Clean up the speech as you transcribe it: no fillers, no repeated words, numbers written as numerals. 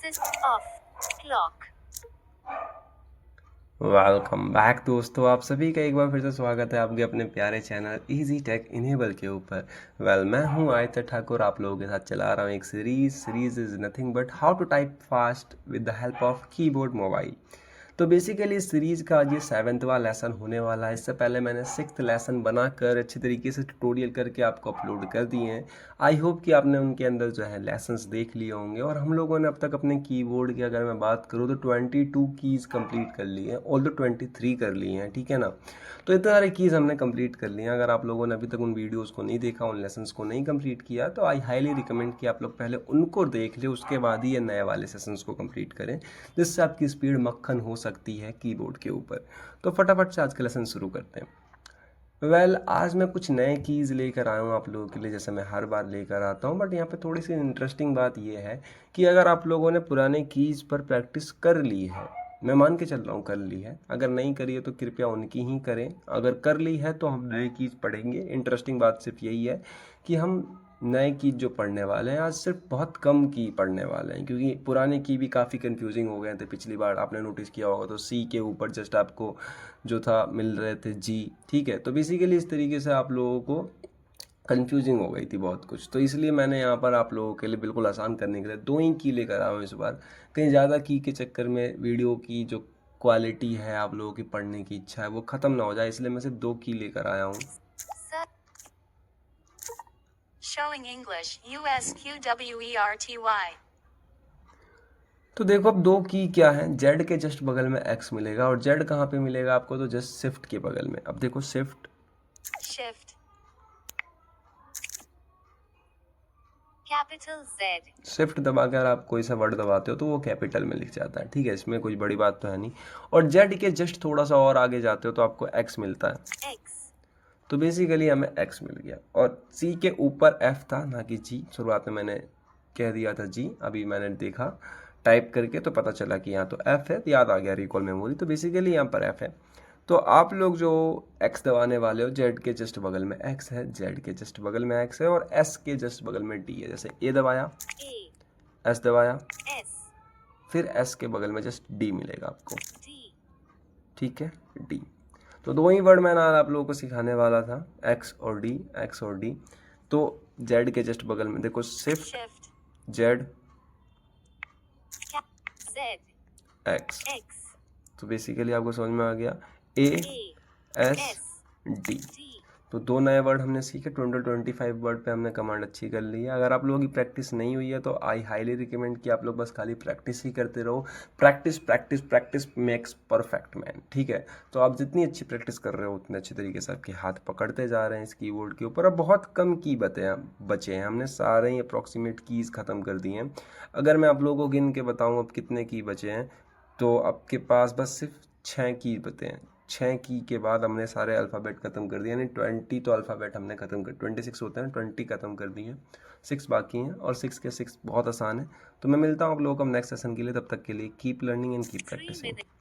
Off. Clock. Welcome back दोस्तों, आप सभी का एक बार फिर से स्वागत है आपके अपने प्यारे चैनल इजी टेक इनेबल के ऊपर। मैं हूं आदित्य ठाकुर, आप लोगों के साथ चला रहा हूं एक series is nothing but how to type fast with the help of keyboard mobile. तो बेसिकली इस सीरीज़ का आज ये 7वां लेसन होने वाला है। इससे पहले मैंने 6th लेसन बनाकर अच्छे तरीके से ट्यूटोरियल करके आपको अपलोड कर दिए हैं। आई होप कि आपने उनके अंदर जो है लेसन्स देख लिए होंगे। और हम लोगों ने अब तक अपने कीबोर्ड की अगर मैं बात करूँ तो 22 कीज़ कंप्लीट कर ली हैं, ऑल दो 23 कर ली हैं, ठीक है ना। तो इतने सारे कीज़ हमने कंप्लीट कर लिए हैं। अगर आप लोगों ने अभी तक उन वीडियोज़ को नहीं देखा, उन लेसन्स को नहीं कंप्लीट किया, तो आई हाईली रिकमेंड कि आप लोग पहले उनको देख लें, उसके बाद ही ये नए वाले सेशंस को कंप्लीट करें, जिससे आपकी स्पीड मक्खन हो सकती है कीबोर्ड के ऊपर। तो फटाफट से आज का लेसन शुरू करते हैं। आज मैं कुछ नए कीज़ लेकर आया हूँ आप लोगों के लिए, जैसे मैं हर बार लेकर आता हूँ। बट यहाँ पे थोड़ी सी इंटरेस्टिंग बात ये है कि अगर आप लोगों ने पुराने कीज़ पर प्रैक्टिस कर ली है, मैं मान के चल रहा हूँ कर ली है, अगर नहीं करी है तो कृपया उनकी ही करें। अगर कर ली है तो हम नए कीज़ पढ़ेंगे। इंटरेस्टिंग बात सिर्फ यही है कि हम नए की जो पढ़ने वाले हैं आज सिर्फ बहुत कम की पढ़ने वाले हैं, क्योंकि पुराने की भी काफ़ी कंफ्यूजिंग हो गए थे। पिछली बार आपने नोटिस किया होगा तो सी के ऊपर जस्ट आपको जो था मिल रहे थे जी, ठीक है। तो बेसिकली इस तरीके से आप लोगों को कंफ्यूजिंग हो गई थी बहुत कुछ। तो इसलिए मैंने यहाँ पर आप लोगों के लिए बिल्कुल आसान करने के लिए 2 ही की लेकर आया हूँ इस बार। कहीं ज़्यादा की के चक्कर में वीडियो की जो क्वालिटी है, आप लोगों की पढ़ने की इच्छा है, वो ख़त्म ना हो जाए, इसलिए मैं सिर्फ 2 की लेकर आया हूँ। Showing English USQWERTY. तो देखो अब 2 की क्या है, जेड के जस्ट बगल में एक्स मिलेगा, और जेड कहाँ पे मिलेगा आपको, तो जस्ट शिफ्ट के बगल में। अब देखो shift Shift. Capital Z. Shift दबाकर आप कोई सा वर्ड दबाते हो तो वो कैपिटल में लिख जाता है, ठीक है। इसमें कोई बड़ी बात तो है नहीं। और जेड के जस्ट थोड़ा सा और आगे जाते हो तो आपको एक्स मिलता है। X. तो बेसिकली हमें एक्स मिल गया। और सी के ऊपर एफ था, ना कि जी। शुरुआत में मैंने कह दिया था जी, अभी मैंने देखा टाइप करके तो पता चला कि यहाँ तो एफ है, तो याद आ गया रिकॉल मेमोरी। तो बेसिकली यहाँ पर एफ है। तो आप लोग जो एक्स दबाने वाले हो, जेड के जस्ट बगल में एक्स है, जेड के जस्ट बगल में एक्स है, और एस के जस्ट बगल में डी है। जैसे ए दबाया, A. एस दबाया, S. फिर एस के बगल में जस्ट डी मिलेगा आपको, D. ठीक है, डी। तो 2 ही वर्ड मैंने आज आप लोगों को सिखाने वाला था, एक्स और डी, एक्स और डी। तो जेड के जस्ट बगल में देखो shift, Shift. Z, Z. X. X. तो बेसिकली आपको समझ में आ गया, ए A. S S. D. D. तो 2 नए वर्ड हमने सीखे। 25 वर्ड पे हमने कमांड अच्छी कर ली है। अगर आप लोगों की प्रैक्टिस नहीं हुई है तो आई हाईली रिकमेंड कि आप लोग बस खाली प्रैक्टिस ही करते रहो। Practice practice practice makes perfect man, ठीक है। तो आप जितनी अच्छी प्रैक्टिस कर रहे हो उतने अच्छे तरीके से आपके हाथ पकड़ते जा रहे हैं इस कीबोर्ड के ऊपर। अब बहुत कम की बचे हैं, हमने सारे ही अप्रॉक्सीमेट कीज़ ख़त्म कर दिए हैं। अगर मैं आप लोगों को गिन के बताऊँ अब कितने की बचे हैं, तो आपके पास बस सिर्फ 6 की बचे हैं। 6 की के बाद हमने सारे अल्फ़ाबेट ख़त्म कर दिए, यानी 20 तो अल्फ़ाबेट हमने ख़त्म कर, 26 होते हैं, 20 ख़त्म कर दिए, 6 बाकी हैं। और 6 के 6 बहुत आसान है। तो मैं मिलता हूँ आप लोगों को नेक्स्ट सेशन के लिए। तब तक के लिए keep learning and keep 3 practicing. minutes.